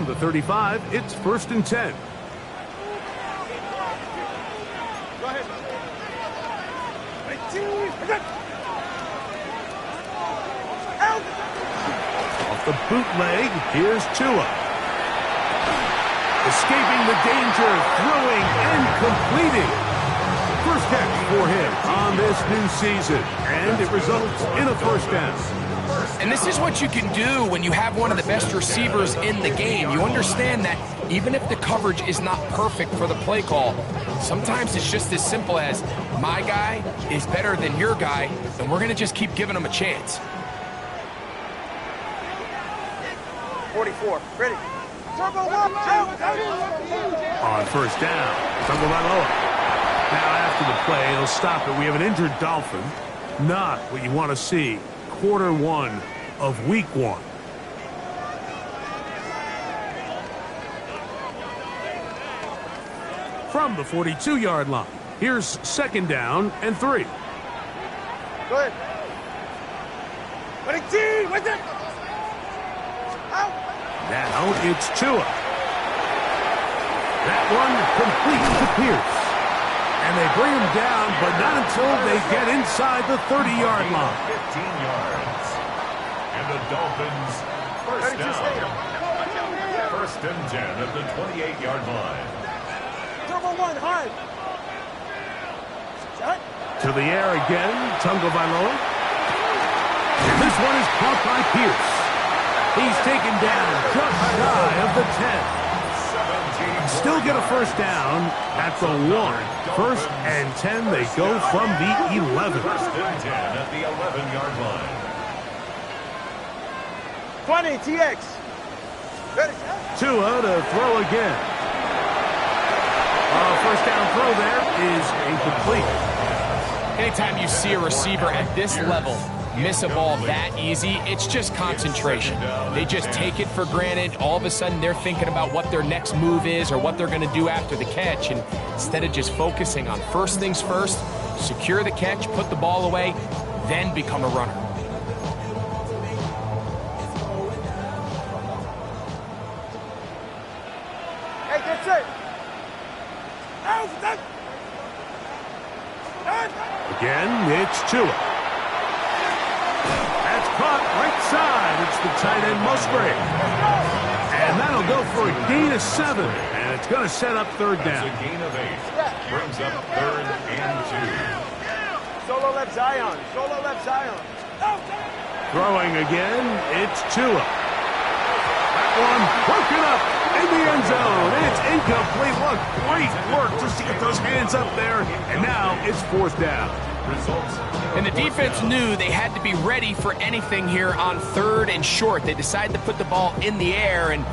From the 35, it's 1st and 10. Go ahead. Off the bootleg, here's Tua. Escaping the danger, throwing and completing. First catch for him on this new season, and it results in a first down. And this is what you can do when you have one of the best receivers in the game. You understand that even if the coverage is not perfect for the play call, sometimes it's just as simple as my guy is better than your guy, and we're going to just keep giving him a chance. 44, ready. On first down, Tagovailoa. Now after the play, he'll stop it. We have an injured Dolphin. Not what you want to see. Quarter 1 of week 1. From the 42-yard line, here's 2nd down and 3. Go ahead. With it. Now it's Tua. That one complete to Pierce. And they bring him down, but not until they get inside the 30-yard line. 15 yards. And the Dolphins first down. 1st and 10 at the 28-yard line. Turbo 1, high. To the air again, Tagovailoa. And this one is caught by Pierce. He's taken down just shy of the 10. Still get a first down at the 1. 1st and 10, they go from the 11. 1st and 10 at the 11-yard line. 20, TX. Ready. Tua to throw again. First down throw there is incomplete. Anytime you see a receiver at this level miss a ball that easy, it's just concentration. They just take it for granted. All of a sudden, they're thinking about what their next move is or what they're going to do after the catch. And instead of just focusing on first things first, secure the catch, put the ball away, then become a runner. Hey, get set. Again, it's Tua. That's caught right side. It's the tight end Musgrave. And that'll go for a gain of 7. And it's going to set up 3rd down. That's a gain of 8. Brings up 3rd and 2. Solo left Zion. Solo left Zion. Throwing again, it's Tua. That one broken up in the end zone. It's incomplete. What great work to see those hands up there. And now it's 4th down. Results. And the defense knew they had to be ready for anything here on 3rd and short. They decided to put the ball in the air, and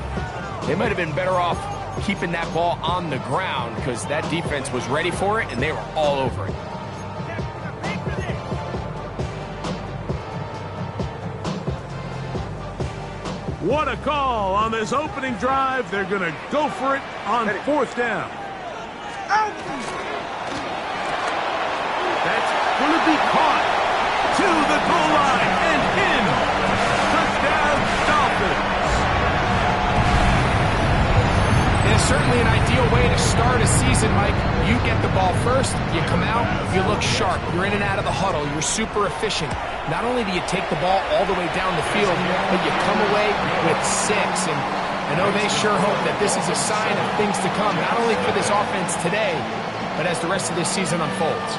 they might have been better off keeping that ball on the ground because that defense was ready for it, and they were all over it. What a call on this opening drive. They're going to go for it on 4th down. That's going to be caught to the goal line and in. Touchdown, Dolphins. It is certainly an ideal way to start a season, Mike. You get the ball first, you come out, you look sharp, you're in and out of the huddle, you're super efficient. Not only do you take the ball all the way down the field, but you come away with 6. And I know they sure hope that this is a sign of things to come, not only for this offense today, but as the rest of this season unfolds.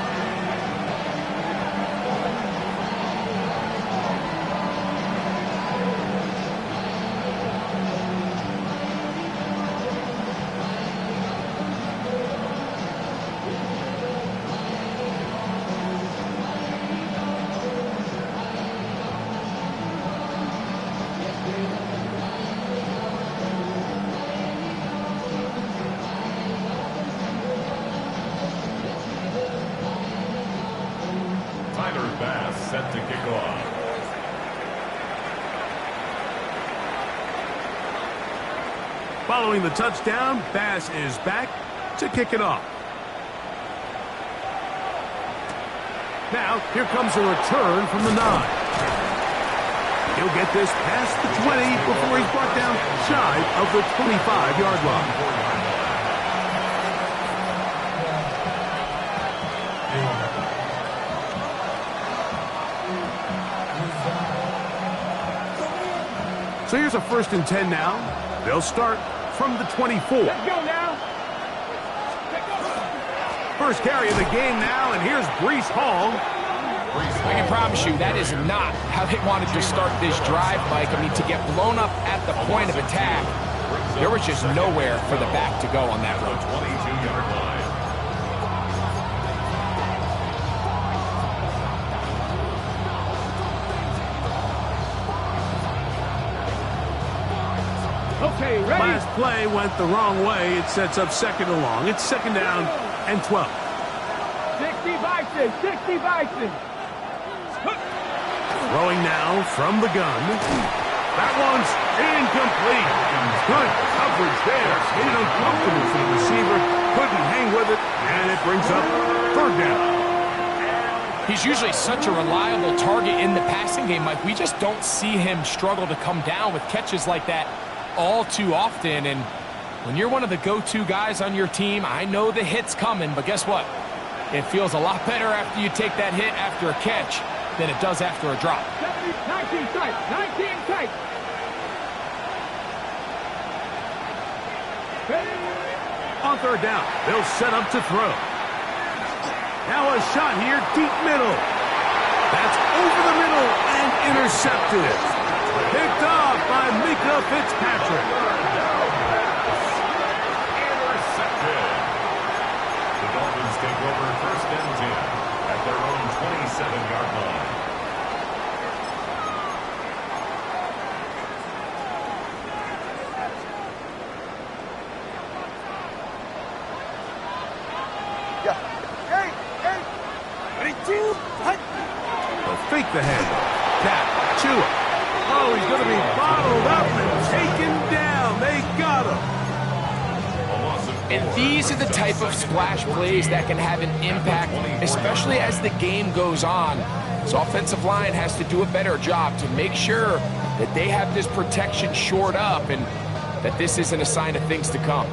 Tyler Bass set to kick off. Following the touchdown, Bass is back to kick it off. Now, here comes a return from the 9. He'll get this past the 20 before he's brought down shy of the 25-yard line. So here's a 1st and 10 now. They'll start from the 24. Let's go now. First carry of the game now, and here's Breece Hall. I can promise you that is not how they wanted to start this drive, Mike. I mean, to get blown up at the point of attack, there was just nowhere for the back to go on that run. 22-yard line. Okay, ready? Last play went the wrong way. It sets up 2nd and long. It's 2nd down and 12. 60 Bison, 60 Bison. Throwing now from the gun. That one's incomplete. Good coverage there. Made it uncomfortable for the receiver. Couldn't hang with it, and it brings up 3rd down. He's usually such a reliable target in the passing game, Mike. We just don't see him struggle to come down with catches like that all too often. And when you're one of the go-to guys on your team, I know the hit's coming, but guess what? It feels a lot better after you take that hit after a catch than it does after a drop. 19 tight, 19 tight. On 3rd down, they'll set up to throw. Now a shot here, deep middle. That's over the middle and intercepted. Picked off by Minkah Fitzpatrick. Intercepted. The Dolphins take over 1st and 10 at their own 27-yard line. Yeah. Hey, hey. Ready, 2, hut. They'll fake the handoff. Cap, Chua. Oh, he's going to be bottled up and taken down. They got him. And these are the type of splash plays that can have an impact, especially as the game goes on. So offensive line has to do a better job to make sure that they have this protection shored up and that this isn't a sign of things to come.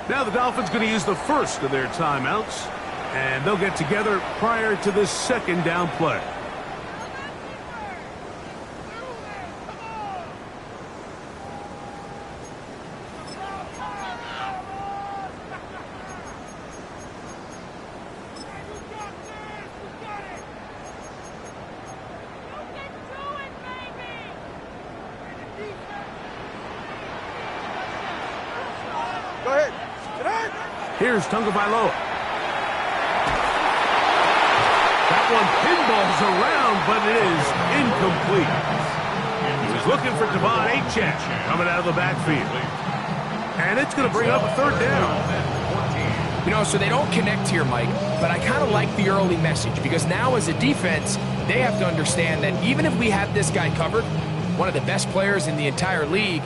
Now the Dolphins going to use the first of their timeouts, and they'll get together prior to this 2nd down play. Go ahead. Sit down. Here's Tagovailoa. That one pinballs around, but it is incomplete. He was looking for Devon Achane coming out of the backfield. And it's going to bring up a 3rd down. You know, so they don't connect here, Mike, but I kind of like the early message because now as a defense, they have to understand that even if we have this guy covered, one of the best players in the entire league,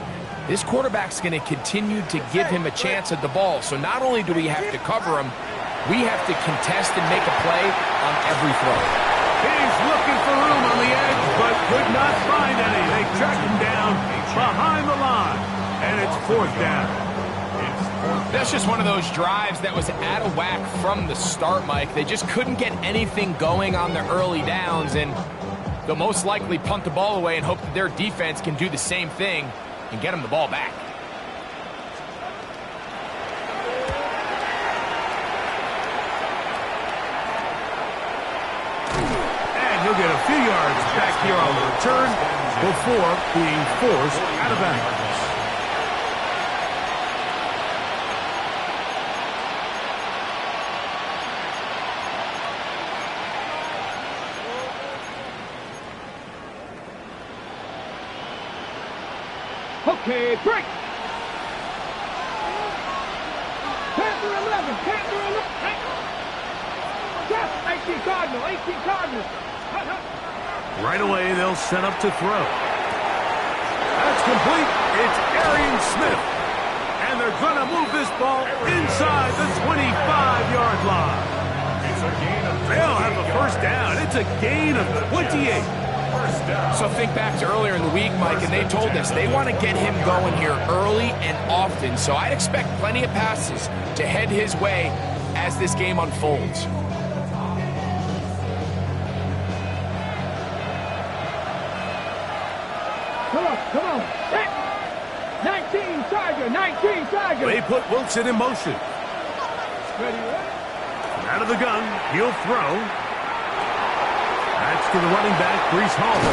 this quarterback's going to continue to give him a chance at the ball. So not only do we have to cover him, we have to contest and make a play on every throw. He's looking for room on the edge, but could not find any. They track him down behind the line, and it's 4th down. That's just one of those drives that was out of whack from the start, Mike. They just couldn't get anything going on the early downs, and they'll most likely punt the ball away and hope that their defense can do the same thing and get them the ball back. And he'll get a few yards back here on the return before being forced out of bounds. Okay, break. 18 Cardinal, 18 Cardinal. Right away, they'll set up to throw. That's complete. It's Arian Smith. And they're going to move this ball inside the 25-yard line. They'll have a first down. It's a gain of 28. So think back to earlier in the week, Mike, and they told us they want to get him going here early and often. So I'd expect plenty of passes to head his way as this game unfolds. Come on. 19 Tiger, 19 Tiger. They put Wilson in motion. Ready? Out of the gun, he'll throw. That's to the running back, Breece Hall.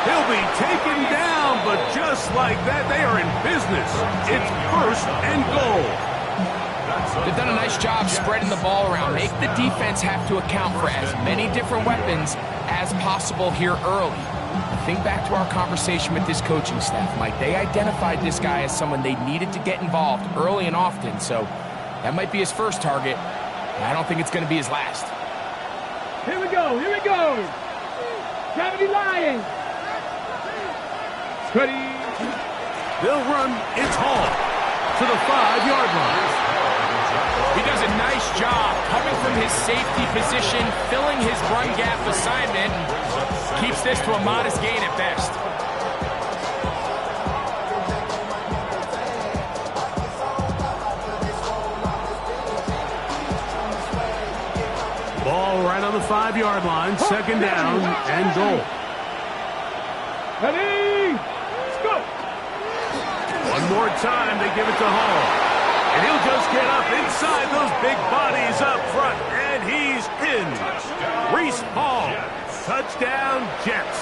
He'll be taken down, but just like that, they are in business. It's first and goal. They've done a nice job spreading the ball around. Make the defense have to account for as many different weapons as possible here early. Think back to our conversation with this coaching staff, Mike. They identified this guy as someone they needed to get involved early and often, so that might be his first target. I don't think it's going to be his last. Here we go. Gravity Lions. Ready? They'll run. It's Hall to the 5-yard line. He does a nice job coming from his safety position, filling his run gap assignment, and keeps this to a modest gain at best. Ball right on the 5-yard line. Second down and goal. Ready? Let's go. One more time, they give it to Hall. And he'll just get up inside those big bodies up front. And he's in. Breece Hall. Touchdown, Jets.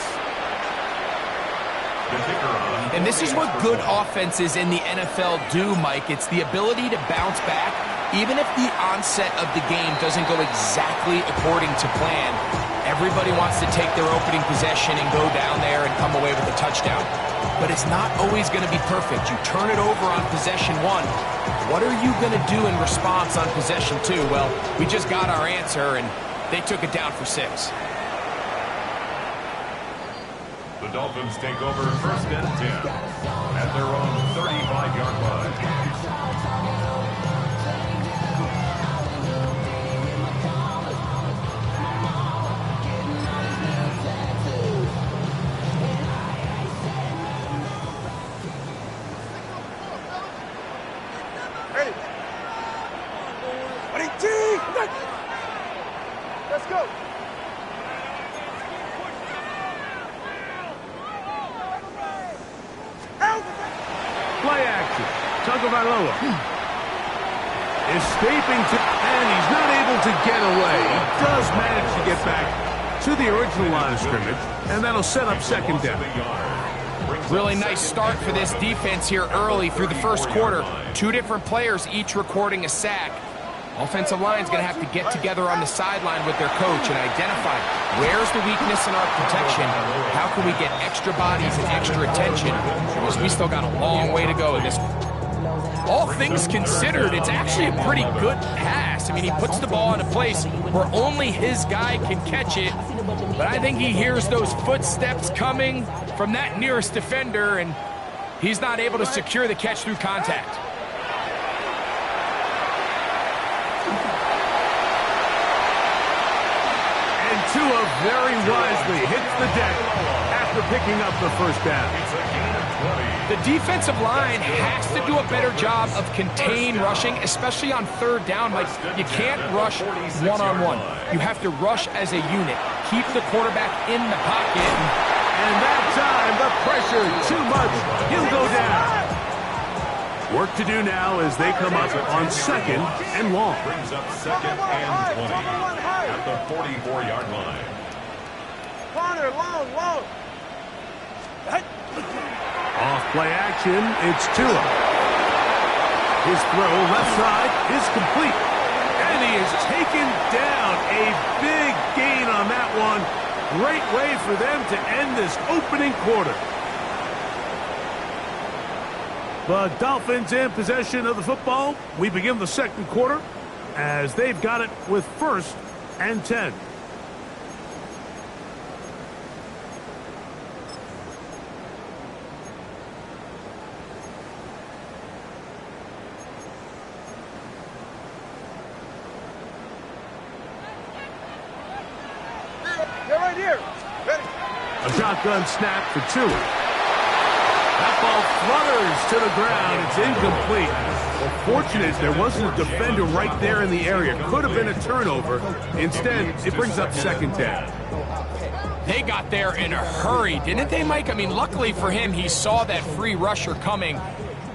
And this is what good offenses in the NFL do, Mike. It's the ability to bounce back, even if the onset of the game doesn't go exactly according to plan. Everybody wants to take their opening possession and go down there and come away with a touchdown. But it's not always going to be perfect. You turn it over on possession 1. What are you going to do in response on possession 2? Well, we just got our answer, and they took it down for 6. The Dolphins take over first and 10 at their own 35-yard line. Ready? Ready, team! Let's go! Play action. Tagovailoa. Escaping to, and he's not able to get away. He does manage to get back to the original line of scrimmage, and that'll set up second down. Really nice start for this defense here early through the first quarter. 2 different players each recording a sack. Offensive line's going to have to get together on the sideline with their coach and identify where's the weakness in our protection, how can we get extra bodies and extra attention, because we still got a long way to go in this one. All things considered, it's actually a pretty good pass. I mean, he puts the ball in a place where only his guy can catch it, but I think he hears those footsteps coming from that nearest defender, and he's not able to secure the catch through contact. Tua very wisely hits the deck after picking up the first down. The defensive line has to do a better job of contain rushing, especially on third down. Like, you can't rush one-on-one. You have to rush as a unit. Keep the quarterback in the pocket. And that time, the pressure too much. He'll go down. Work to do now as they come up on second and long. Brings up second and 20 at the 44-yard line. Corner, long. Off play action, it's Tua. His throw left side is complete. And he is taken down. A big gain on that one. Great way for them to end this opening quarter. The Dolphins in possession of the football. We begin the second quarter as they've got it with first and 10. Get right here. Ready. A shotgun snap for 2. That ball flutters to the ground. It's incomplete. Well, fortunate there wasn't a defender right there in the area. Could have been a turnover. Instead, it brings up second down. They got there in a hurry, didn't they, Mike? I mean, luckily for him, he saw that free rusher coming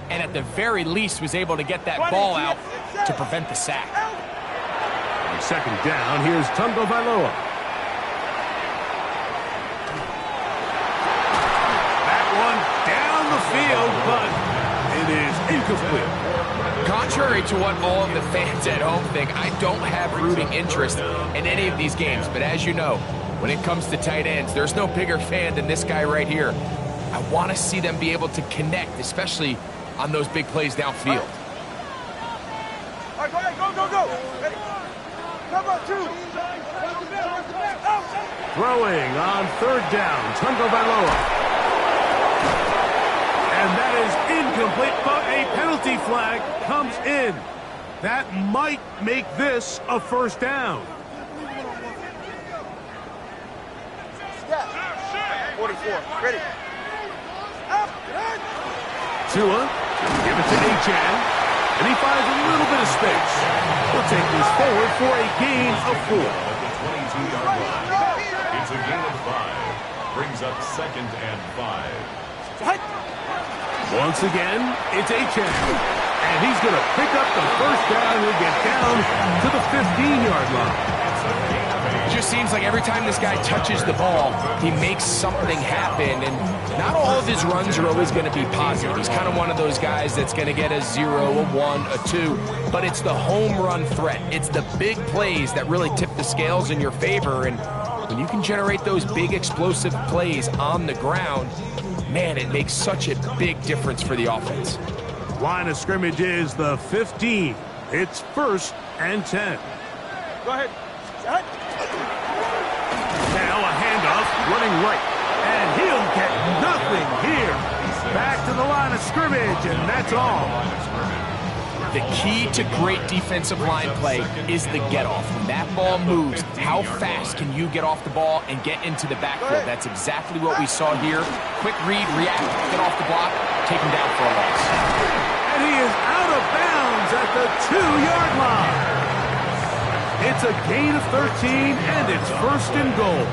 and at the very least was able to get that ball out to prevent the sack. On second down, here's Tungo Vailoa. Field, but it is incomplete. Contrary to what all of the fans at home think, I don't have rooting interest in any of these games. But as you know, when it comes to tight ends, there's no bigger fan than this guy right here. I want to see them be able to connect, especially on those big plays downfield. All right, go ahead, go. Ready. Cover 2. Throwing on third down, Tungo Vailoa. And that is incomplete, but a penalty flag comes in. That might make this a first down. Snap. 44. Ready. Up. Tua, give it to Achane, and he finds a little bit of space. He'll take this forward for a gain of 4. It's a gain of 5. Brings up second and 5. Once again, it's Achane, and he's going to pick up the first down. He'll get down to the 15-yard line. It just seems like every time this guy touches the ball, he makes something happen, and not all of his runs are always going to be positive. He's kind of one of those guys that's going to get a 0, a 1, a 2, but it's the home run threat. It's the big plays that really tip the scales in your favor, and when you can generate those big explosive plays on the ground, man, it makes such a big difference for the offense. Line of scrimmage is the 15. It's 1st and 10. Go ahead. Now a handoff running right. And he'll get nothing here. Back to the line of scrimmage, and that's all. The key to great defensive line play is the get-off. When that ball moves, how fast can you get off the ball and get into the backfield? That's exactly what we saw here. Quick read, react, get off the block, take him down for a loss. And he is out of bounds at the 2-yard line. It's a gain of 13, and it's 1st and goal.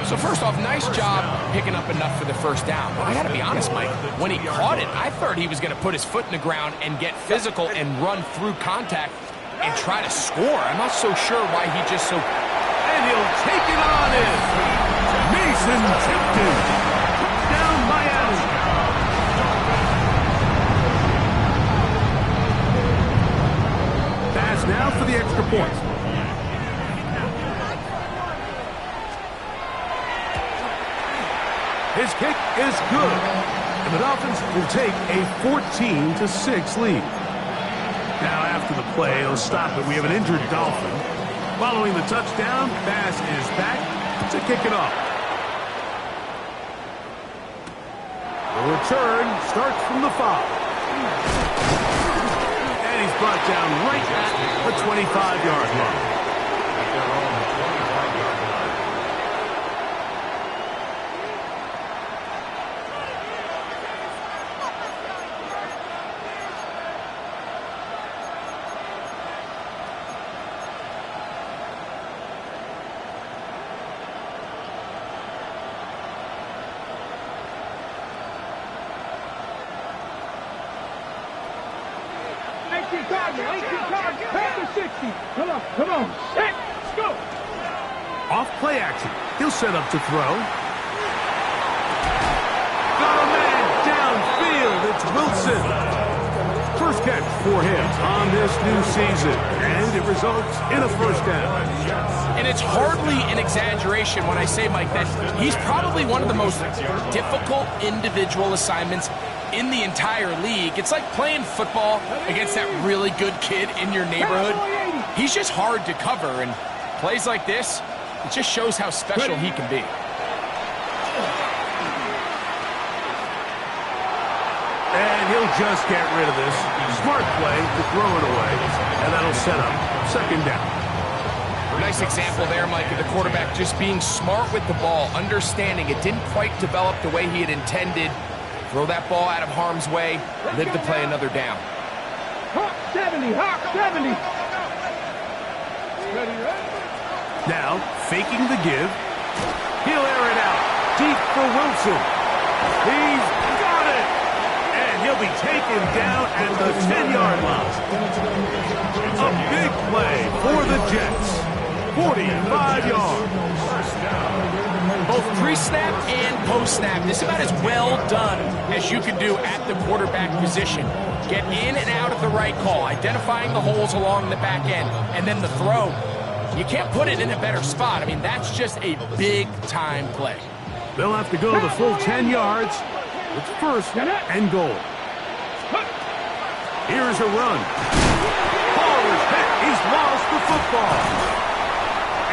So first off, nice job picking up enough for the first down. But I got to be honest, Mike, when he caught it, I thought he was going to put his foot in the ground and get physical and run through contact and try to score. I'm not so sure why he just so... And he'll take it on in. Mason Tipton. Touchdown, Miami. Pass now for the extra point. His kick is good, and the Dolphins will take a 14-6 lead. Now after the play, he'll stop it. We have an injured Dolphin. Following the touchdown, Bass is back to kick it off. The return starts from the 5. And he's brought down right at the 25-yard line. Come on. Hey, let's go. Off play action. He'll set up to throw. Got a man downfield. It's Wilson. First catch for him on this new season. And it results in a first down. And it's hardly an exaggeration when I say, Mike, that he's probably one of the most difficult individual assignments in the entire league. It's like playing football against that really good kid in your neighborhood. He's just hard to cover, and plays like this, it just shows how special he can be. And he'll just get rid of this. Smart play to throw it away, and that'll set up second down. Nice example there, Mike, of the quarterback just being smart with the ball, understanding it didn't quite develop the way he had intended. Throw that ball out of harm's way, live to play another down. Hawk 70, Hawk 70. Now, faking the give. He'll air it out. Deep for Wilson. He's got it! And he'll be taken down at the 10-yard line. A big play for the Jets. 45 yards. Both pre-snap and post-snap. This is about as well done as you can do at the quarterback position. Get in and out of the right call, identifying the holes along the back end, and then the throw. You can't put it in a better spot. I mean, that's just a big-time play. They'll have to go the full 10 yards. It's first and goal. Here's a run. Ball is hit. He's lost the football.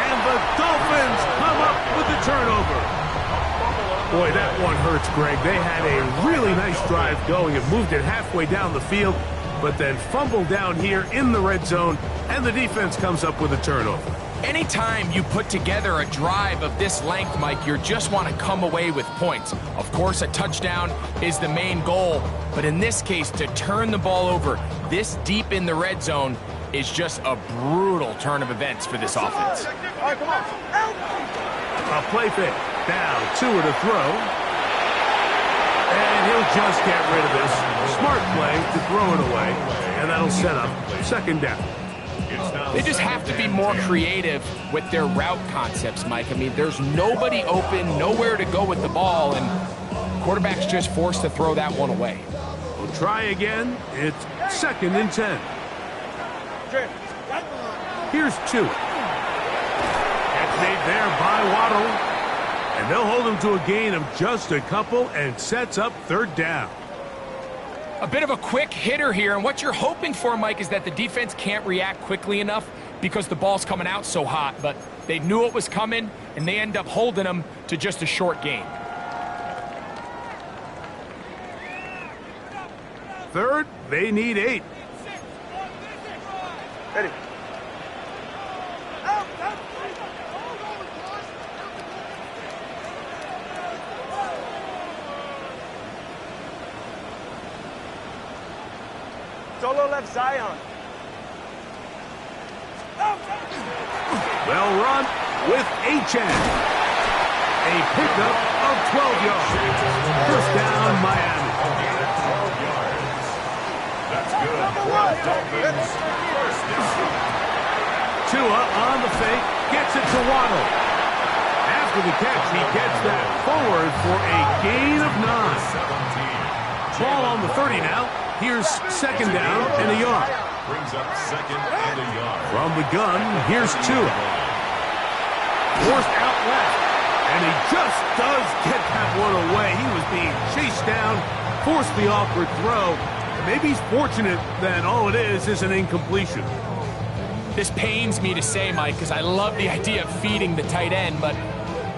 And the Dolphins come up with the turnover. Boy, that one hurts, Greg. They had a really nice drive going and moved it halfway down the field, but then fumbled down here in the red zone, and the defense comes up with a turnover. Anytime you put together a drive of this length, Mike, you just want to come away with points. Of course, a touchdown is the main goal, but in this case, to turn the ball over this deep in the red zone is just a brutal turn of events for this offense. All right, come on. A play fake. Down, Tua to throw. And he'll just get rid of this. Smart play to throw it away. And that'll set up second down. They just have to be more creative with their route concepts, Mike. I mean, there's nobody open, nowhere to go with the ball, and quarterback's just forced to throw that one away. We'll try again. It's second and 10. Here's 2. Catch made there by Waddle. And they'll hold him to a gain of just a couple and sets up third down. A bit of a quick hitter here, and what you're hoping for, Mike, is that the defense can't react quickly enough because the ball's coming out so hot, but they knew it was coming, and they end up holding them to just a short gain. Third, they need 8. Ready. Solo left Zion. Well run with Achane. A pickup of 12 yards. First down, Miami. 12 yards. That's good for the Dolphins. First down. Tua on the fake, gets it to Waddle. After the catch, he gets that forward for a gain of 9. Ball on the 30 now. Here's second down and a yard. Brings up second and a yard. From the gun, here's Tua. Forced out left. And he just does get that one away. He was being chased down, forced the awkward throw. Maybe he's fortunate that all it is an incompletion. This pains me to say, Mike, because I love the idea of feeding the tight end, but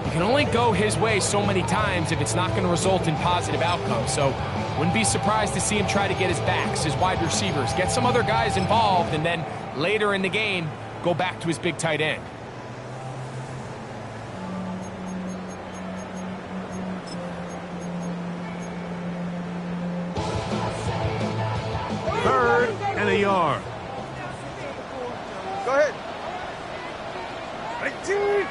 you can only go his way so many times if it's not going to result in positive outcomes. So wouldn't be surprised to see him try to get his backs, his wide receivers, get some other guys involved, and then later in the game, go back to his big tight end. Third and a yard. Go ahead. 19.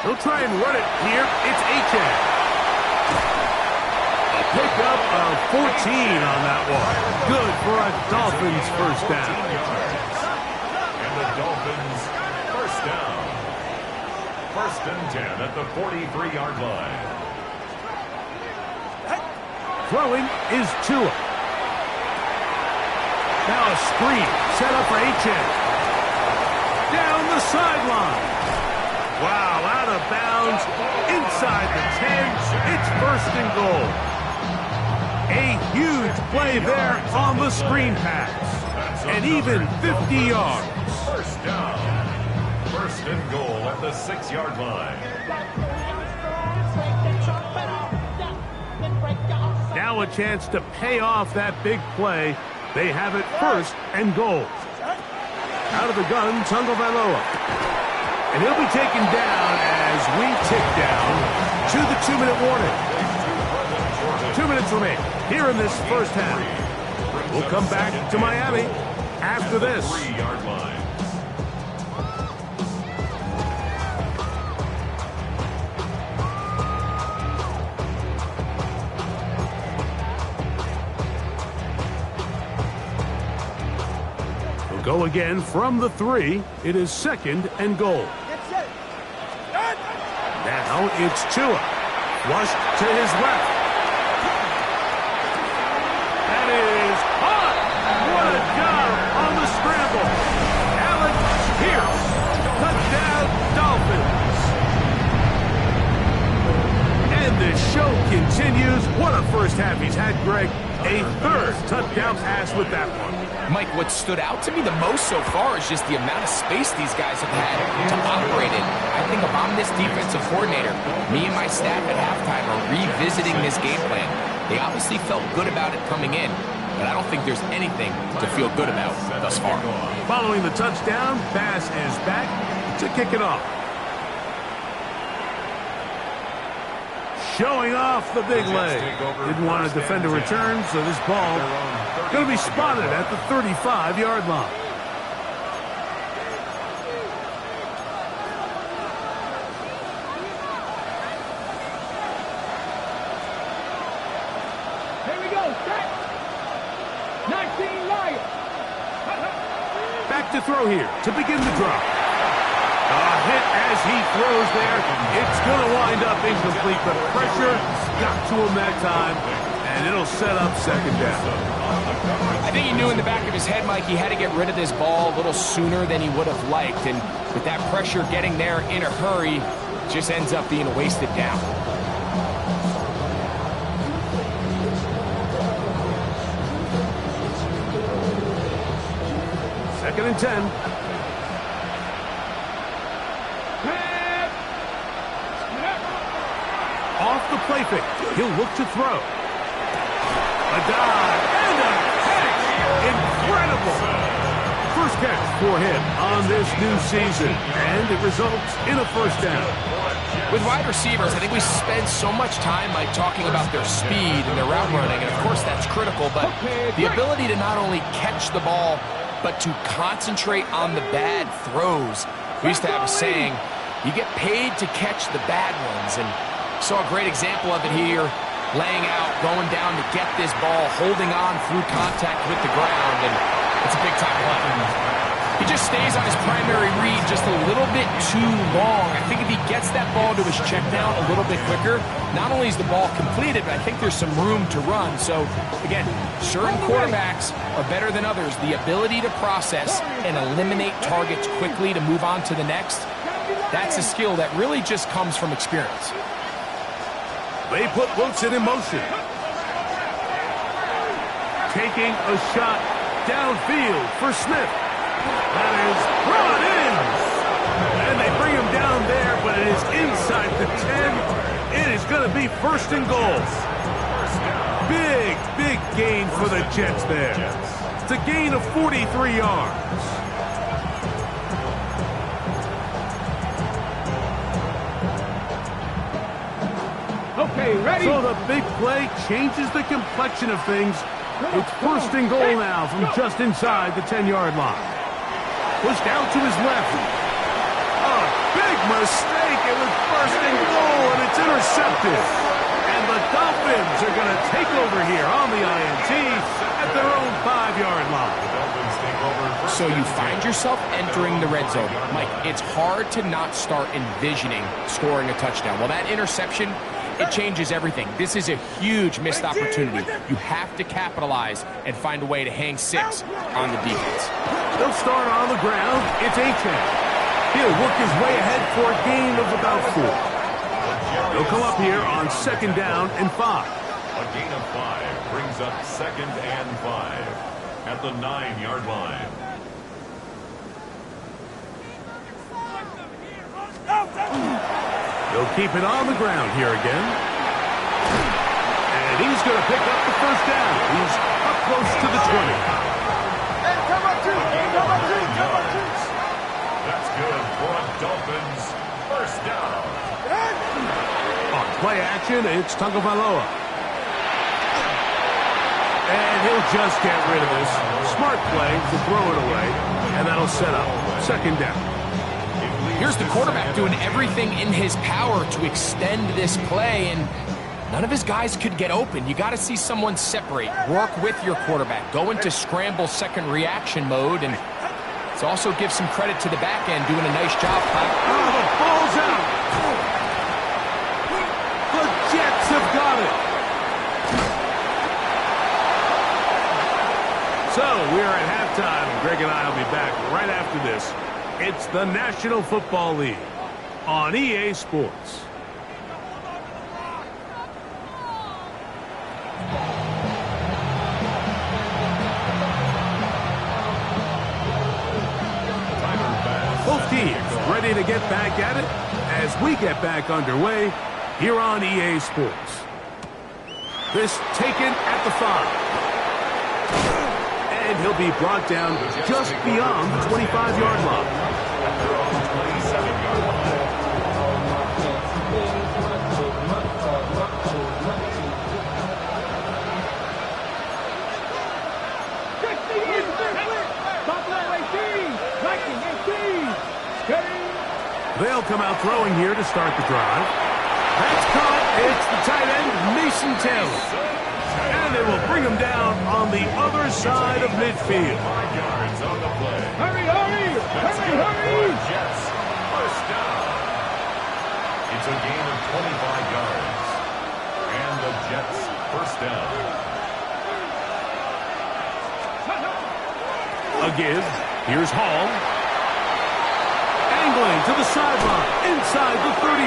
He'll try and run it here. It's Achane. A pickup of 14 on that one. Good for a Dolphins first down. And the Dolphins first down. First and 10 at the 43-yard line. Throwing is Tua. Now a screen set up for Achane. Down the sideline. Wow, out of bounds, inside the 10, it's first and goal. A huge play there on the screen pass, and even 50 yards. First down. First and goal at the 6-yard line. Now a chance to pay off that big play. They have it first and goal. Out of the gun, Tagovailoa. And he'll be taken down as we tick down to the 2-minute warning. 2 minutes remain here in this first half. We'll come back to Miami after this. 3-yard line. Go again from the 3. It is second and goal. Now it's Tua. Flushed to his left. That is hot. What a job on the scramble. Alec Pierce. Touchdown Dolphins. And the show continues. What a first half he's had, Greg. A third touchdown pass with that one. Mike, what stood out to me the most so far is just the amount of space these guys have had to operate in. I think if I'm this defensive coordinator, me and my staff at halftime are revisiting this game plan. They obviously felt good about it coming in, but I don't think there's anything to feel good about thus far. Following the touchdown, Bass is back to kick it off. Showing off the big leg. Didn't want to defend a return, so this ball going to be spotted at the 35-yard line. Here we go. Set. 19 Lions. Back to throw here to begin the drive. A hit as he throws there. It's going to wind up incomplete, but pressure got to him that time, and it'll set up second down. I think he knew in the back of his head, Mike, he had to get rid of this ball a little sooner than he would have liked, and with that pressure getting there in a hurry, just ends up being a wasted down. Second and 10. Off the play fake. He'll look to throw. A dive and a catch. Incredible. First catch for him on this new season, and it results in a first down. With wide receivers, I think we spend so much time, Mike, talking about their speed and their route running, and of course that's critical, but the ability to not only catch the ball, but to concentrate on the bad throws. We used to have a saying, you get paid to catch the bad ones, and saw a great example of it here, laying out, going down to get this ball, holding on through contact with the ground, and it's a big-time play. He just stays on his primary read just a little bit too long. I think if he gets that ball to his check down a little bit quicker, not only is the ball completed, but I think there's some room to run. So, again, certain quarterbacks are better than others. The ability to process and eliminate targets quickly to move on to the next, that's a skill that really just comes from experience. They put Wilson in motion. Taking a shot downfield for Smith. That is brought in. And they bring him down there, but it is inside the 10. It is going to be first and goal. Big, big gain for the Jets there. It's a gain of 43 yards. Okay, ready? So the big play changes the complexion of things. It's first and goal now from just inside the 10-yard line. Pushed out to his left. A big mistake. It was first and goal, and it's intercepted. And the Dolphins are going to take over here on the INT at their own 5-yard line. So you find yourself entering the red zone. Mike, it's hard to not start envisioning scoring a touchdown. Well, that interception, it changes everything. This is a huge missed opportunity. You have to capitalize and find a way to hang 6 on the defense. They'll start on the ground. It's Achane. He'll work his way ahead for a gain of about 4. He'll come up here on 2nd down and 5. A gain of 5 brings up 2nd and 5 at the 9-yard line. He'll keep it on the ground here again. And he's going to pick up the 1st down. He's up close to the 20. Hey, come up, two. Come up, two. Come up, two. That's good for a Dolphins 1st down. On play action, it's Tagovailoa. And he'll just get rid of this. Smart play to throw it away. And that'll set up 2nd down. Here's the quarterback doing everything in his power to extend this play, and none of his guys could get open. You got to see someone separate, work with your quarterback, go into scramble second reaction mode, and let's also give some credit to the back end doing a nice job. Oh, the ball's out. The Jets have got it. So we're at halftime, and Greg and I will be back right after this. It's the National Football League on EA Sports. Both teams ready to get back at it as we get back underway here on EA Sports. This taken at the 5. And he'll be brought down just beyond the 25-yard line. They'll come out throwing here to start the drive. That's caught. It's the tight end, Mason Taylor. And they will bring him down on the other side of midfield. 5 yards on the play. Hurry, hurry! Hurry! Jets 1st down. It's a gain of 25 yards. And the Jets 1st down. A give. Here's Hall. Angling to the sideline, inside the 35.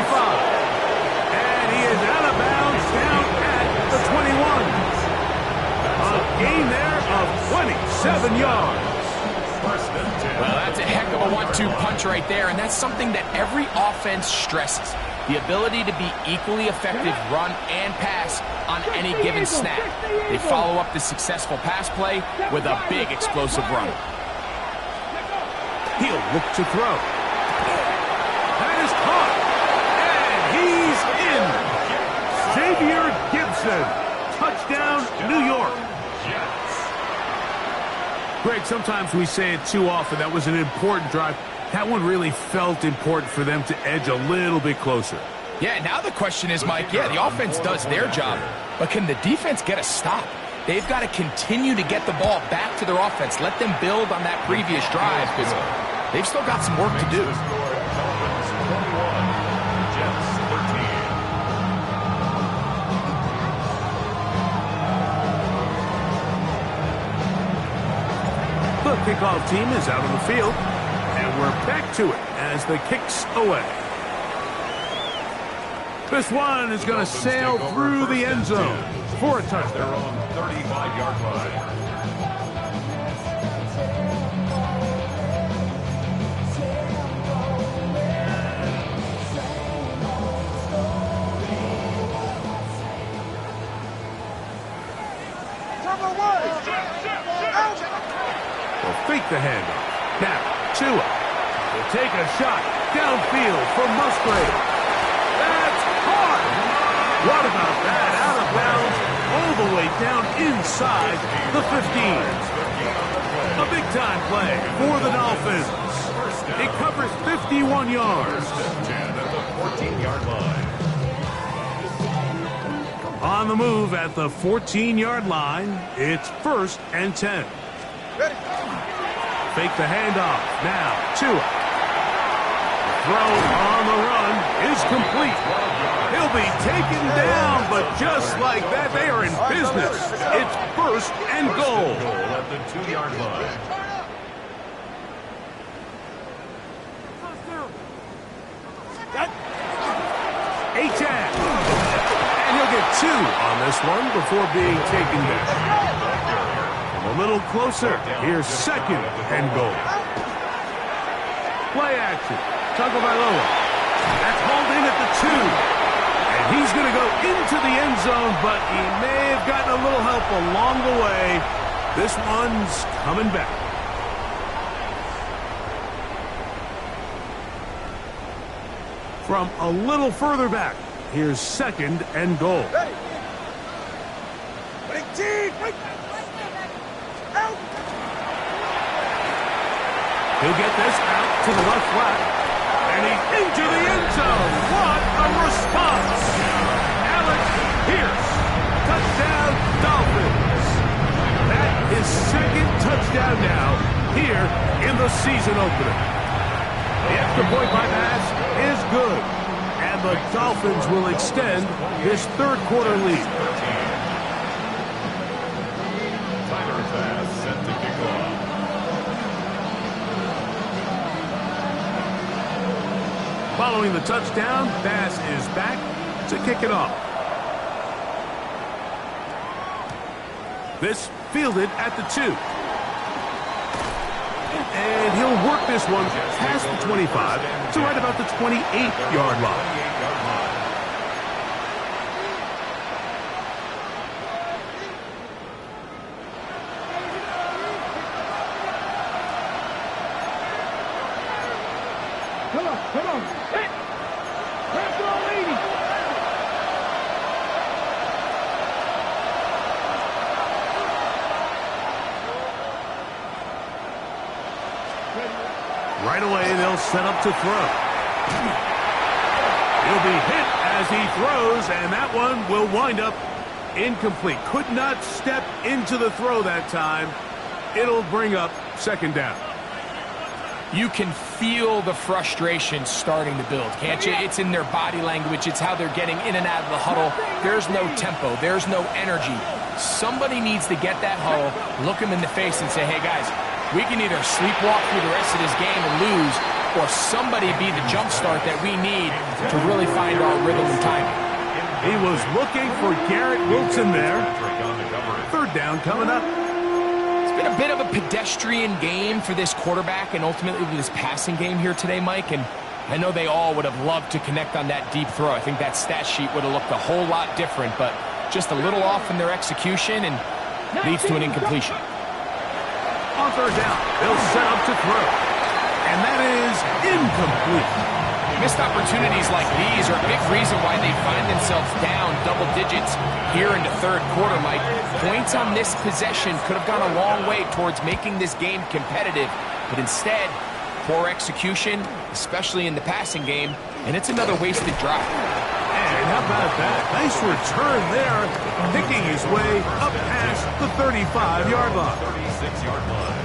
And he is out of bounds down at the 21. A gain there of 27 yards. 1st and 10. Well, that's a heck of a 1-2 punch right there, and that's something that every offense stresses. The ability to be equally effective run and pass on any given snap. They follow up the successful pass play with a big explosive run. He'll look to throw. That is caught. And he's in. Xavier Gibson. Touchdown, New York. Greg, sometimes we say it too often. That was an important drive. That one really felt important for them to edge a little bit closer. Yeah, now the question is, Mike, the offense does their job, but can the defense get a stop? They've got to continue to get the ball back to their offense. Let them build on that previous drive because they've still got some work to do. Dolphins 21, Jets 13. The kickoff team is out on the field, and we're back to it as the kick's away. This one is going to sail through the end zone for a touchdown. Their own 35-yard line. They'll fake the handoff. Now, Tua will take a shot downfield for Musgrave. That's hard. What about that? Out of bounds, all the way down inside the 15. A big-time play for the Dolphins. It covers 51 yards. 10 at the 14-yard line. On the move at the 14-yard line, it's 1st and 10. Ready. Fake the handoff. Now, Tua. Throw on the run is complete. He'll be taken down, but just like that, they are in business. It's 1st and goal. At the 2-yard line. 2 on this one before being taken down. From a little closer, here's 2nd and goal. Play action. Tagovailoa. That's hauled in at the 2. And he's going to go into the end zone, but he may have gotten a little help along the way. This one's coming back. From a little further back, here's 2nd and goal. Ready. Ready, team. Out. He'll get this out to the left flat. And he's into the end zone. What a response. Alex Pierce. Touchdown, Dolphins. That is 2nd touchdown now here in the season opener. The extra point by pass is good. And the Dolphins will extend this 3rd quarter lead. Tiger pass set to kick off. Following the touchdown, Bass is back to kick it off. This fielded at the 2. And he'll work this one past the 25 to right about the 28-yard line. Come on. Hit. Let's go, lady. Right away, they'll set up to throw. He'll be hit as he throws, and that one will wind up incomplete. Could not step into the throw that time. It'll bring up 2nd down. You can feel the frustration starting to build, can't you? It's in their body language. It's how they're getting in and out of the huddle. There's no tempo. There's no energy. Somebody needs to get that huddle, look them in the face and say, hey, guys, we can either sleepwalk through the rest of this game and lose, or somebody be the jump start that we need to really find our rhythm and timing. He was looking for Garrett Wilson there. 3rd down coming up. It's been a bit of a pedestrian game for this quarterback and ultimately this passing game here today, Mike, and I know they all would have loved to connect on that deep throw. I think that stat sheet would have looked a whole lot different, but just a little off in their execution and leads to an incompletion. On 3rd down, they'll set up to throw. And that is incomplete. Missed opportunities like these are a big reason why they find themselves down double digits here in the 3rd quarter, Mike. Points on this possession could have gone a long way towards making this game competitive, but instead, poor execution, especially in the passing game, and it's another wasted drive. And how about that? Nice return there, picking his way up past the 35-yard line. 36-yard line.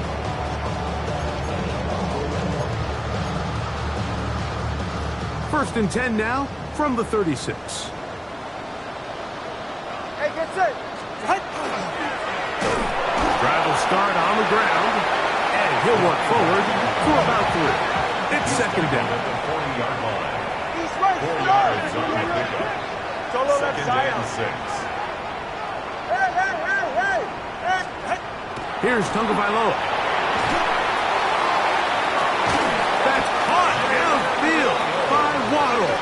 First and 10 now from the 36. Hey, get set. Drive will start on the ground, and he'll work forward for about 3. It's 2nd down. At the 40-yard line. He's right. 4 yards on the pickup. Solo left 2nd side. and 6. Hey. Here's Tagovailoa. That's caught downfield by Waddle.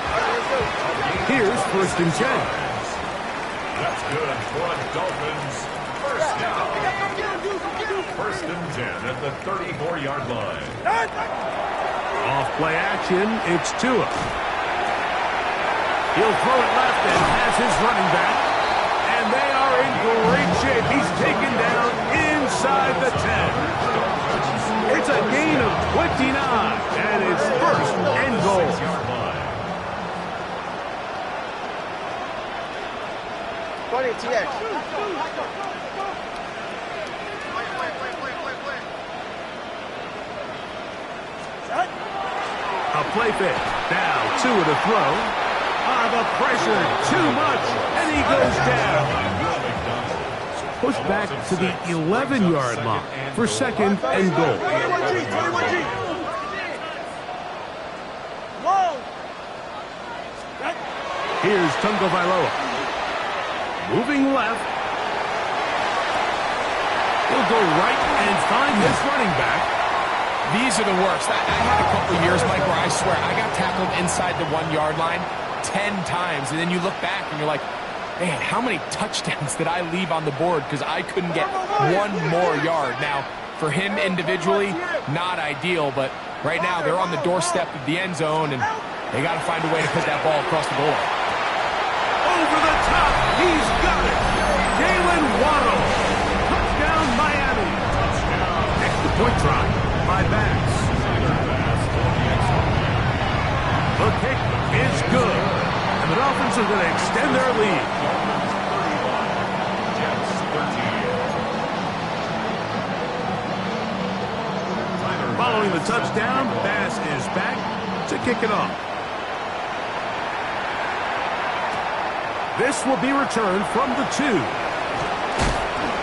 Here's 1st and 10. That's good for the Dolphins. 1st down. 1st and 10 at the 34-yard line. Off play action, it's Tua. He'll throw it left and has his running back. And they are in great shape. He's taken down inside the 10. It's a gain of 29, and it's 1st and goal. 6-yard line. 20 TX. A play fake. Now Tua to throw. The pressure too much, and he goes down. Pushed back to the 11-yard line for 2nd and goal. 21G. Whoa. Here's Tagovailoa. Moving left. He'll go right and find this running back. These are the worst. I had a couple of years, Mike, where I swear I got tackled inside the 1-yard line 10 times, and then you look back and you're like, man, how many touchdowns did I leave on the board because I couldn't get one more yard? Now, for him individually, not ideal, but right now they're on the doorstep of the end zone, and they got to find a way to put that ball across the goal line. Over the top, he's got it. Jalen Waddle. Touchdown, Miami. Extra point try by Bass. The kick is good, and the Dolphins are going to extend their lead. Following the touchdown, Bass is back to kick it off. This will be returned from the 2.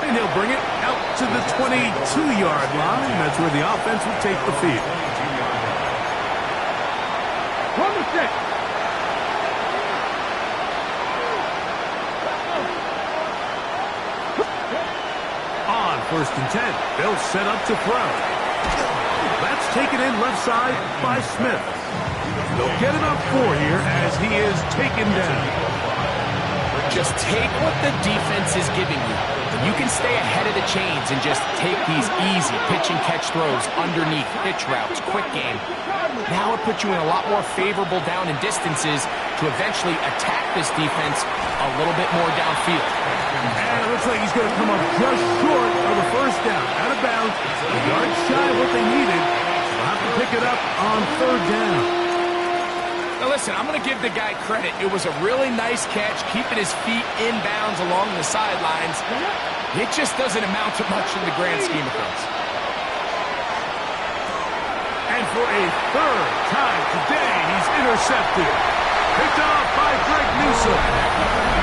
And he'll bring it out to the 22-yard line. That's where the offense will take the field. From the 6. On 1st and 10, they'll set up to throw. That's taken in left side by Smith. They'll get it up 4 here as he is taken down. Just take what the defense is giving you. And you can stay ahead of the chains and just take these easy pitch and catch throws underneath, pitch routes, quick game. Now it puts you in a lot more favorable down and distances to eventually attack this defense a little bit more downfield. And it looks like he's going to come up just short of the first down. Out of bounds, a yard shy of what they needed. They'll have to pick it up on 3rd down. Now listen, I'm going to give the guy credit. It was a really nice catch, keeping his feet in bounds along the sidelines. It just doesn't amount to much in the grand scheme of things. And for a 3rd time today, he's intercepted. Picked off by Greg Newsome.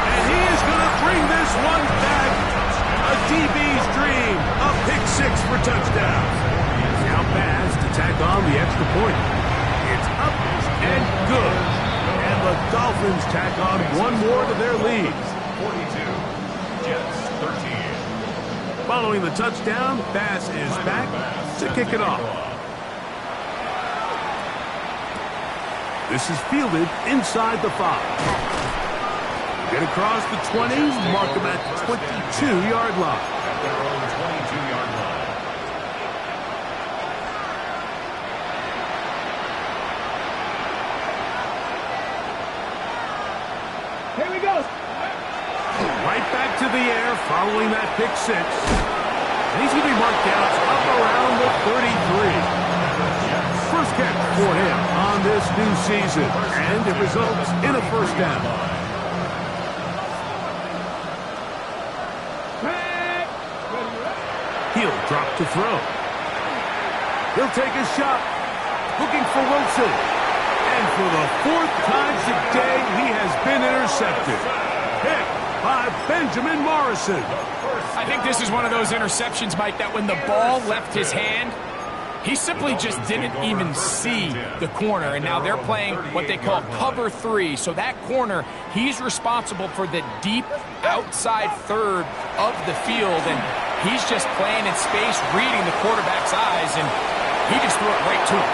And he is going to bring this one back. A DB's dream. A pick 6 for touchdown. Now Bass to tack on the extra point. It's up and good. And the Dolphins tack on one more to their lead. 42, Jets 13. Following the touchdown, Bass is back to kick it off. This is fielded inside the 5. Get across the 20, mark him at the 22-yard line. At their own 22-yard line. Here we go. Right back to the air following that pick 6. And he's going to be marked down up around the 33. First catch for him on this new season, and it results in a 1st down. He'll drop to throw. He'll take a shot, looking for Wilson. And for the 4th time today, he has been intercepted. Picked by Benjamin Morrison. I think this is one of those interceptions, Mike, that when the ball left his hand, he simply just didn't even see the corner, and now they're playing what they call cover 3. So that corner, he's responsible for the deep outside 3rd of the field, and he's just playing in space, reading the quarterback's eyes, and he just threw it right to him.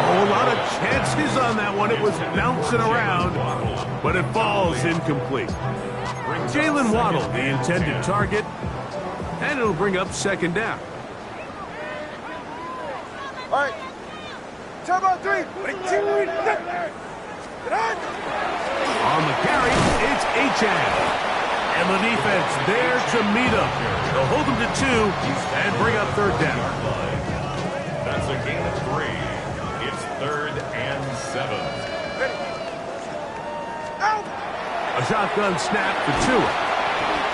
Oh, a lot of chances on that one. It was bouncing around, but it falls incomplete. Jalen Waddle, the intended target, and it'll bring up 2nd down. All right. Time out 3. On the carry, it's Achane. And the defense there to meet him. They'll hold him to 2 and bring up 3rd down. That's a gain of 3. It's 3rd and 7. Out. A shotgun snap for Tua.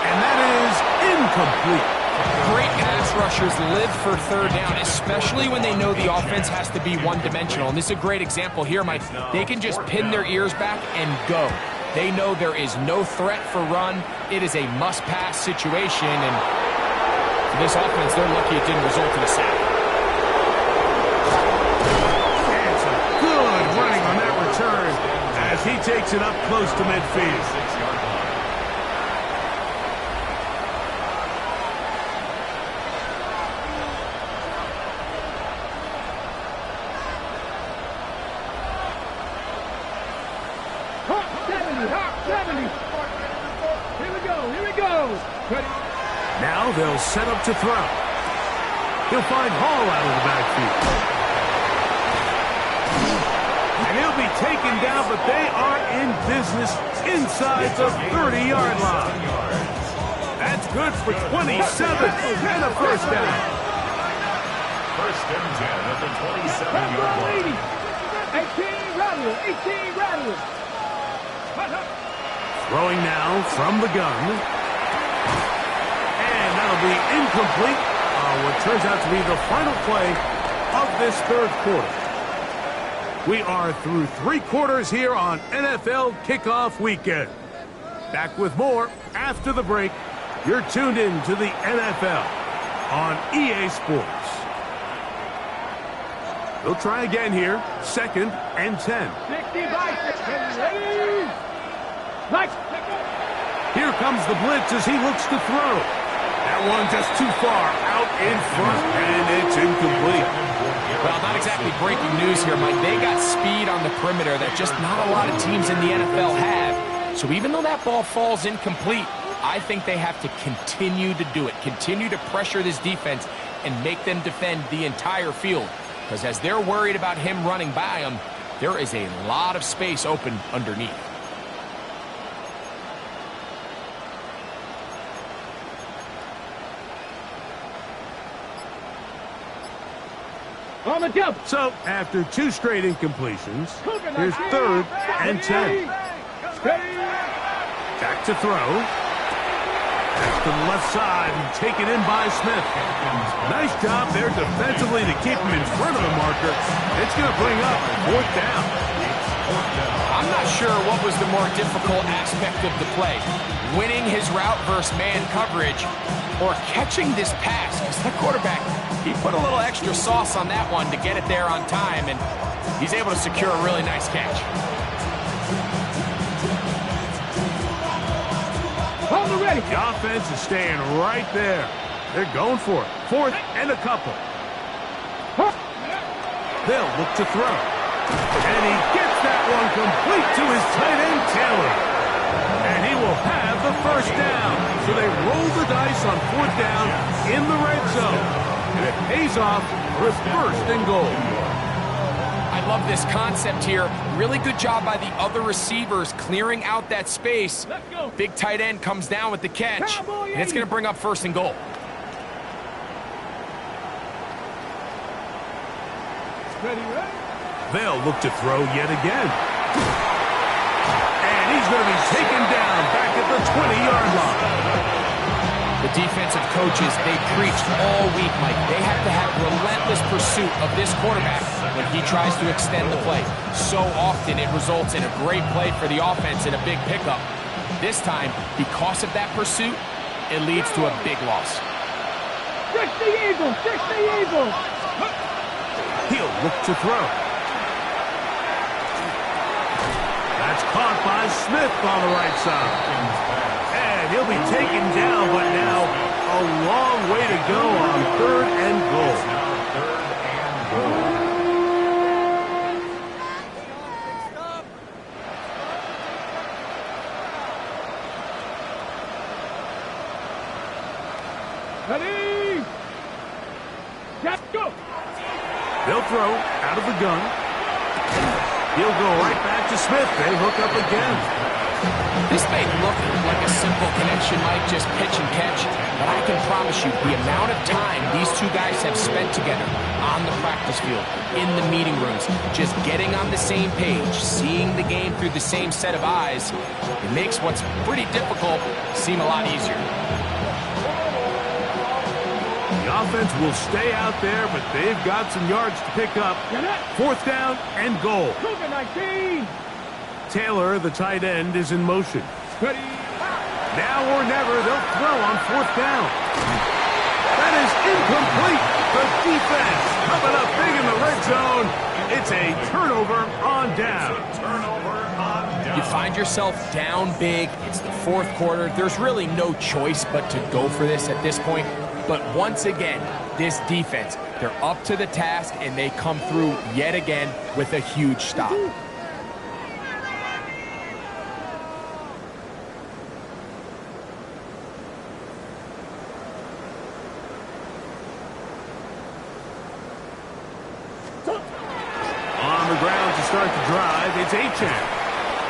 And that is incomplete. Great pass rushers live for 3rd down, especially when they know the offense has to be one-dimensional. And this is a great example here, Mike. They can just pin their ears back and go. They know there is no threat for run. It is a must-pass situation, and for this offense, they're lucky it didn't result in a sack. And some good running on that return as he takes it up close to midfield. forward. Ready. Now they'll set up to throw. He'll find Hall out of the backfield. And he'll be taken down, but they are in business inside the 30-yard line. That's good for 27 and a first down. First and 10 at the 27-yard line. 18 rattle, 18 rattle. Throwing now from the gun. And that'll be incomplete on what turns out to be the final play of this third quarter. We are through 3 quarters here on NFL Kickoff Weekend. Back with more after the break. You're tuned in to the NFL on EA Sports. They'll try again here. 2nd and 10. 60 by 60. Ready. Nice. Here comes the blitz as he looks to throw. That one just too far out in front, and it's incomplete. Well, not exactly breaking news here, Mike. They got speed on the perimeter that just not a lot of teams in the NFL have. So even though that ball falls incomplete, I think they have to continue to do it, continue to pressure this defense and make them defend the entire field. Because as they're worried about him running by them, there is a lot of space open underneath. On the jump. So, after 2 straight incompletions, here's 3rd and 10. Back to throw. Back to the left side and taken in by Smith. Nice job there defensively to keep him in front of the marker. It's going to bring up 4th down. I'm not sure what was the more difficult aspect of the play. Winning his route versus man coverage or catching this pass. Because that quarterback, he put a little extra sauce on that one to get it there on time, and he's able to secure a really nice catch. On the ready. The offense is staying right there. They're going for it. 4th and a couple. They'll look to throw. And he gets that one complete to his tight end, Taylor. And he will have the first down. So they roll the dice on 4th down in the red zone. And it pays off for 1st and goal. I love this concept here. Really good job by the other receivers clearing out that space. Big tight end comes down with the catch. And it's going to bring up 1st and goal. Ready, ready. They'll look to throw yet again. And he's going to be taken down back at the 20-yard line. The defensive coaches, they preached all week, Mike. They have to have relentless pursuit of this quarterback when he tries to extend the play. So often it results in a great play for the offense and a big pickup. This time, because of that pursuit, it leads to a big loss. 60 Eagles, 60 Eagles. He'll look to throw. That's caught by Smith on the right side. And he'll be taken down, but now a long way to go on 3rd and goal. Ready. Let's go. They'll throw out of the gun. He'll go right back to Smith. They hook up again. This may look like a simple connection, Mike, just pitch and catch, but I can promise you the amount of time these two guys have spent together on the practice field, in the meeting rooms, just getting on the same page, seeing the game through the same set of eyes, it makes what's pretty difficult seem a lot easier. The offense will stay out there, but they've got some yards to pick up. 4th down and goal. Cougar 19. Taylor, the tight end, is in motion. Ready. Now or never, they'll throw on 4th down. That is incomplete. The defense coming up big in the red zone. It's a turnover on down. You find yourself down big. It's the 4th quarter. There's really no choice but to go for this at this point. But once again, this defense, they're up to the task, and they come through yet again with a huge stop. start the drive. It's Achane.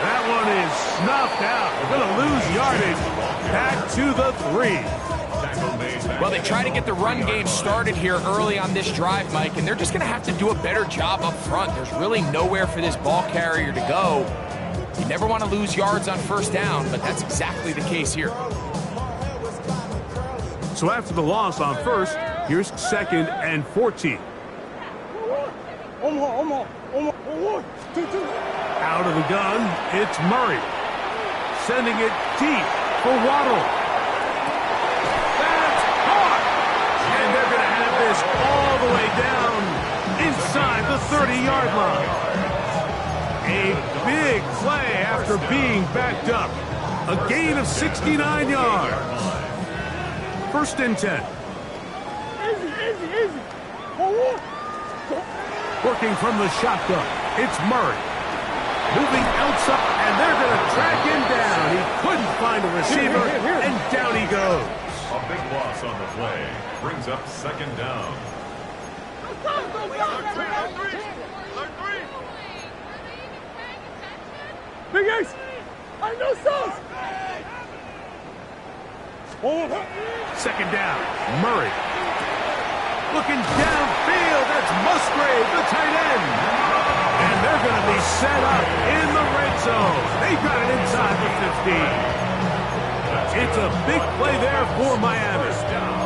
That one is snuffed out. They're going to lose yardage. Back to the 3. Well, they try to get the run game started here early on this drive, Mike, and they're just going to have to do a better job up front. There's really nowhere for this ball carrier to go. You never want to lose yards on first down, but that's exactly the case here. So after the loss on first, here's 2nd and 14. Out of the gun, it's Murray. Sending it deep for Waddle. That's caught! And they're going to have this all the way down inside the 30-yard line. A big play after being backed up. A gain of 69 yards. 1st and 10. Easy. Working from the shotgun, it's Murray. Moving outside, and they're going to track him down. He couldn't find a receiver, and down he goes. A big loss on the play. Brings up 2nd down. Big Ace! I know sauce! 2nd down, Murray. Looking downfield, that's Musgrave, the tight end. And they're going to be set up in the red zone. They've got it inside the 15. It's a big play there for Miami.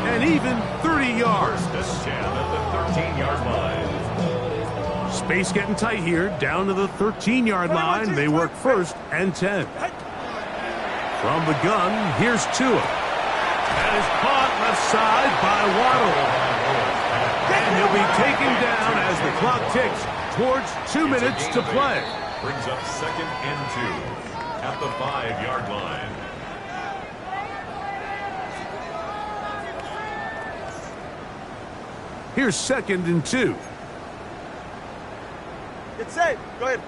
And even 30 yards. 10 at the 13-yard line. Space getting tight here, down to the 13-yard line. They work 1st and 10. From the gun, here's Tua. That is caught left side by Waddle. And he'll be taken down as the clock ticks towards 2 minutes to play. Brings up 2nd and 2 at the 5-yard line. Here's 2nd and 2. It's safe. Go ahead.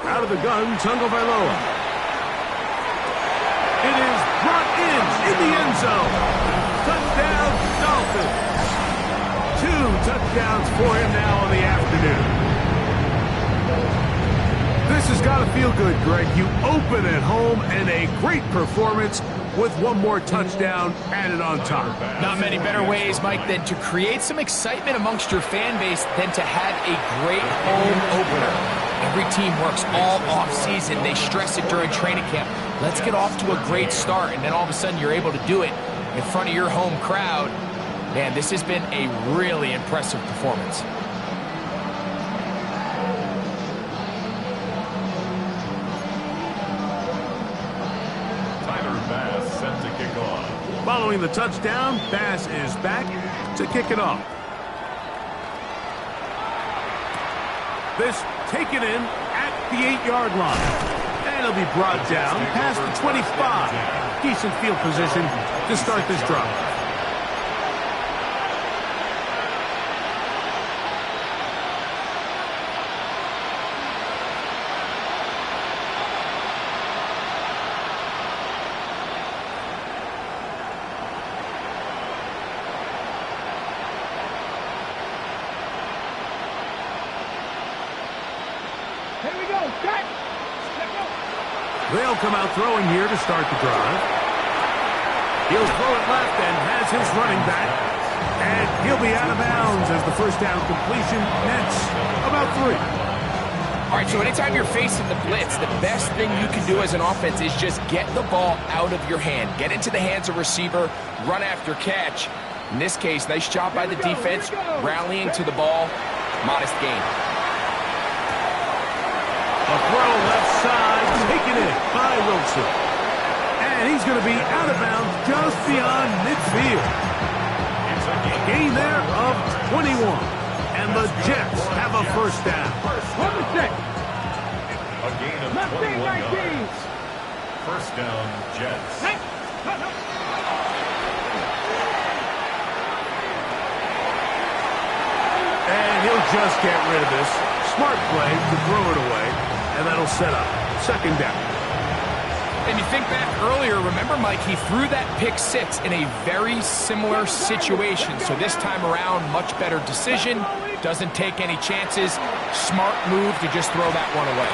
Out of the gun, Tagovailoa. It is brought in the end zone. Touchdown, Dolphins. 2 touchdowns for him now in the afternoon. This has got to feel good, Greg. You open at home and a great performance with one more touchdown added on top. Not many better ways, Mike, than to create some excitement amongst your fan base than to have a great home opener. Every team works all off-season. They stress it during training camp. Let's get off to a great start, and then all of a sudden you're able to do it in front of your home crowd. Man, this has been a really impressive performance. Tyler Bass set to kick off. Following the touchdown, Bass is back to kick it off. This taken in at the 8-yard line. And it'll be brought down past the 25. Decent field position to start this drive. They'll come out throwing here to start the drive. He'll throw it left and has his running back. And he'll be out of bounds as the first down completion nets about 3. All right, so anytime you're facing the blitz, the best thing you can do as an offense is just get the ball out of your hand. Get into the hands of receiver, run after catch. In this case, nice job by the defense, rallying to the ball. Modest gain. A throw left side, taken in by Wilson. And he's going to be out of bounds just beyond midfield. A gain there of 21. And the Jets have a first down. A gain of 21 yards. First down, Jets. And he'll just get rid of this. Smart play to throw it away. And that'll set up second down. And you think back earlier, remember, Mike, he threw that pick six in a very similar situation. So this time around, much better decision. Doesn't take any chances. Smart move to just throw that one away.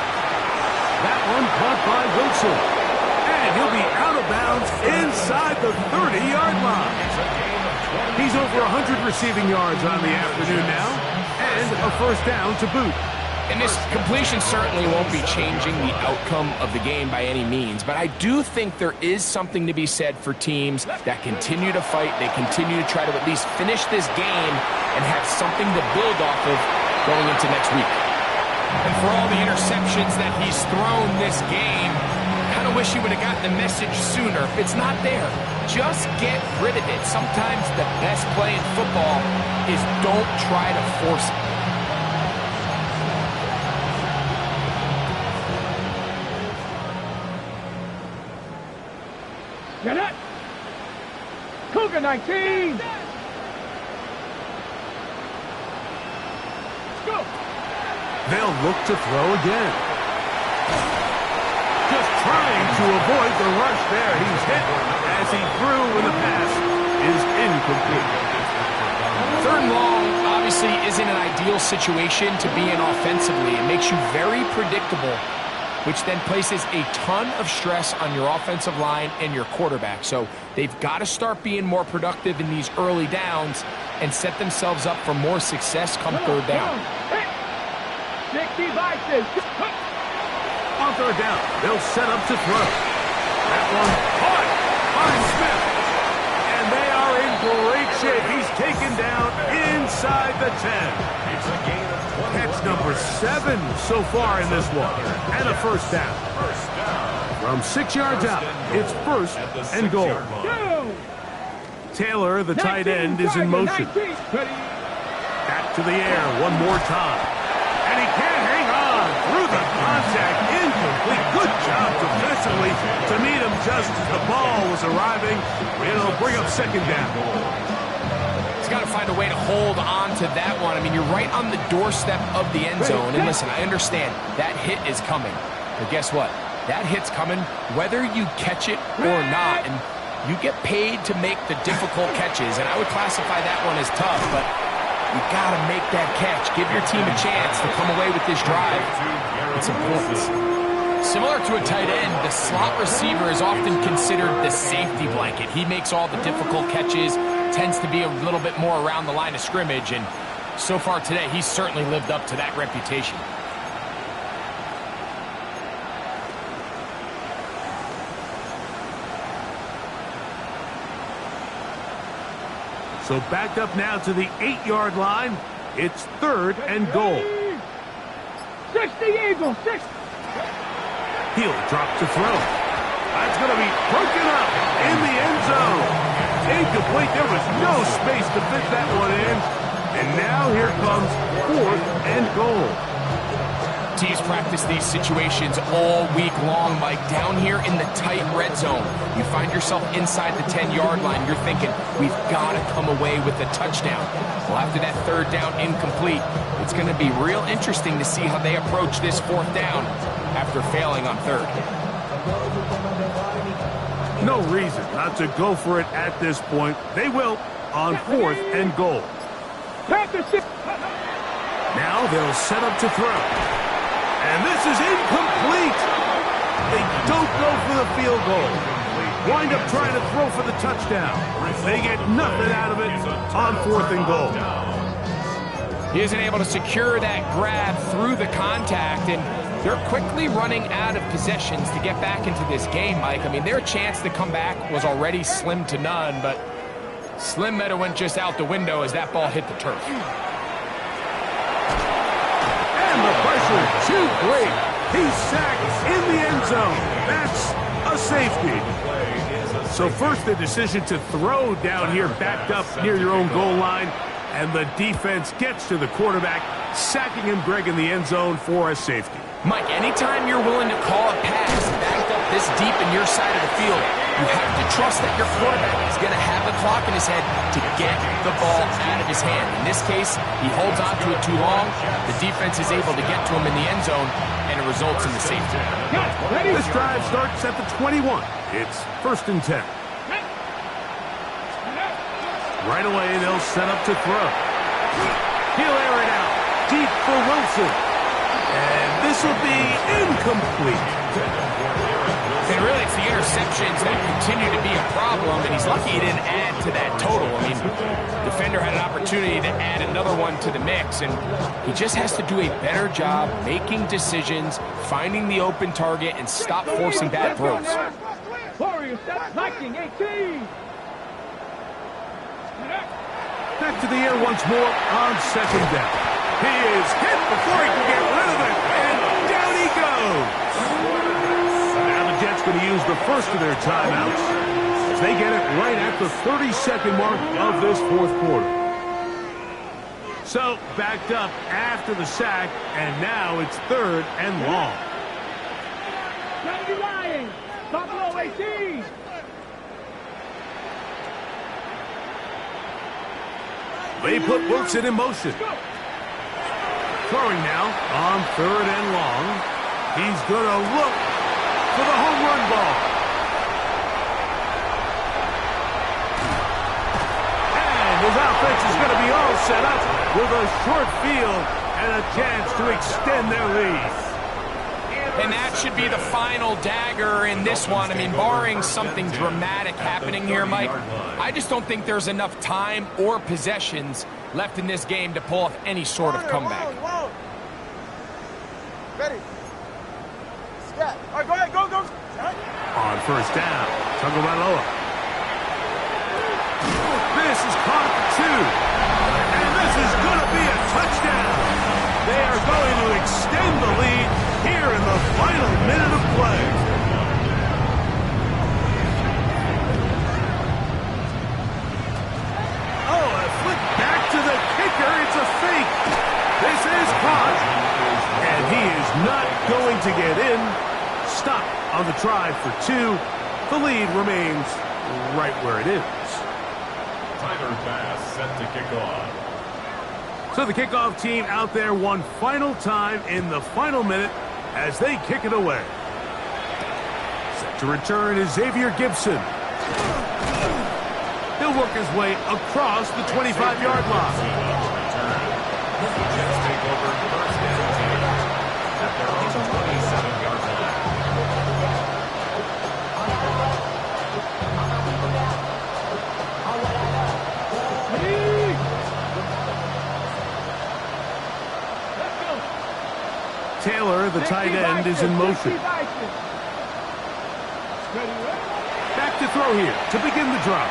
That one caught by Wilson. And he'll be out of bounds inside the 30-yard line. He's over 100 receiving yards on the afternoon now. And a first down to boot. And this completion certainly won't be changing the outcome of the game by any means, but I do think there is something to be said for teams that continue to fight, they continue to try to at least finish this game and have something to build off of going into next week. And for all the interceptions that he's thrown this game, kind of wish he would have gotten the message sooner. If it's not there, just get rid of it. Sometimes the best play in football is don't try to force it. Get it! Cougar 19! Let's go! They'll look to throw again. Just trying to avoid the rush there. He's hit as he threw when the pass is incomplete. Third and long obviously isn't an ideal situation to be in offensively. It makes you very predictable, which then places a ton of stress on your offensive line and your quarterback. So they've got to start being more productive in these early downs and set themselves up for more success come third down. 60 vices. On third down, they'll set up to throw. That one caught by Smith. And they are in great shape. He's taken down inside the 10. It's a gain of 20. Catch number 7 so far in this one. And a first down. From 6 yards out, it's first and goal. Taylor, the tight end, is in motion. Back to the air one more time. And he can't hang on through the contact. Incomplete. Good job defensively to meet him just as the ball was arriving. It'll bring up second down. He's got to find a way to hold on to that one. I mean, you're right on the doorstep of the end zone. And listen, I understand that hit is coming. But guess what? That hit's coming whether you catch it or not. And you get paid to make the difficult catches. And I would classify that one as tough, but you got to make that catch. Give your team a chance to come away with this drive. It's important. Similar to a tight end, the slot receiver is often considered the safety blanket. He makes all the difficult catches, tends to be a little bit more around the line of scrimmage, and so far today, he's certainly lived up to that reputation. So back up now to the 8-yard line. It's third and goal. 60 Eagles, 60. He'll drop to throw. That's going to be broken up in the end zone. Incomplete. There was no space to fit that one in. And now here comes fourth and goal. Teams practice these situations all week long, Mike. Down here in the tight red zone, you find yourself inside the 10-yard line. You're thinking, we've got to come away with a touchdown. Well, after that third down incomplete, it's going to be real interesting to see how they approach this fourth down after failing on third. No reason not to go for it at this point. They will on fourth and goal. Now they'll set up to throw. And this is incomplete. They don't go for the field goal. Wind up trying to throw for the touchdown. They get nothing out of it on fourth and goal. He isn't able to secure that grab through the contact, and they're quickly running out of possessions to get back into this game, Mike. I mean, their chance to come back was already slim to none, but Slim Meadow went just out the window as that ball hit the turf. And the pressure too great. He's sacked in the end zone. That's a safety. So first the decision to throw down here backed up near your own goal line. And the defense gets to the quarterback, sacking him, Greg, in the end zone for a safety. Mike, anytime you're willing to call a pass backed up this deep in your side of the field, you have to trust that your quarterback is going to have a clock in his head to get the ball out of his hand. In this case, he holds on to it too long. The defense is able to get to him in the end zone, and it results in the safety. This drive starts at the 21. It's 1st and 10. Right away, they'll set up to throw. He'll air it out deep for Wilson. And this will be incomplete. And really, it's the interceptions that continue to be a problem, and he's lucky he didn't add to that total. I mean, defender had an opportunity to add another one to the mix, and he just has to do a better job making decisions, finding the open target, and stop forcing bad throws. Warriors, that's liking 18. Back to the air once more on 2nd down. He is hit before he can get rid of it, and down he goes. Now the Jets going to use the first of their timeouts as they get it right at the 30-second mark of this 4th quarter. So backed up after the sack, and now it's 3rd and long. Kennedy Lions, Buffalo 18. They put Wilson in motion. Throwing now on 3rd and long. He's going to look for the home run ball. And his offense is going to be all set up with a short field and a chance to extend their lead. And that should be the final dagger in this one. I mean, barring something dramatic happening here, Mike, I just don't think there's enough time or possessions left in this game to pull off any sort of comeback. Ready. Step. All right, go ahead. Go. On 1st down, Tagovailoa. This is caught for 2. And this is going to be a touchdown. They are going to extend the lead here in the final minute of play. Oh, a flick back to the kicker. It's a fake. This is caught. And he is not going to get in. Stop on the try for 2. The lead remains right where it is. Tyler Bass set to kick off. So the kickoff team out there one final time in the final minute as they kick it away. Set to return is Xavier Gibson. He'll work his way across the 25-yard line. Jets take over 1st and 10 at their own 27-yard line. Taylor, the tight end, is in motion. Back to throw here to begin the drive.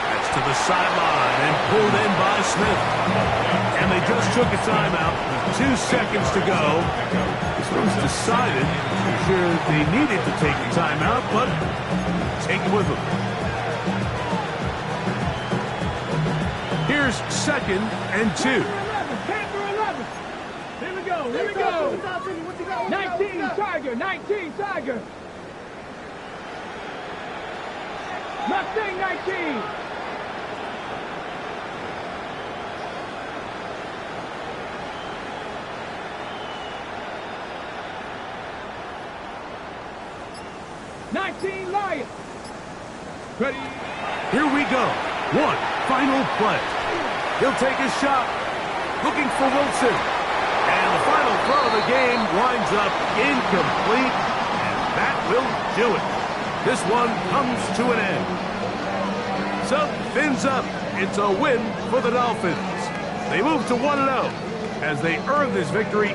That's to the sideline and pulled in by Smith. And they just took a timeout. 2 seconds to go. This was decided. I'm sure they needed to take the timeout, but take it with them. Here's 2nd and 2. Here we go. 19 Tiger. Mustang 19. Lions. Ready. Here we go. One final play. He'll take his shot. Looking for Wilson. And the final throw of the game winds up incomplete. And that will do it. This one comes to an end. So, fins up. It's a win for the Dolphins. They move to 1-0 as they earn this victory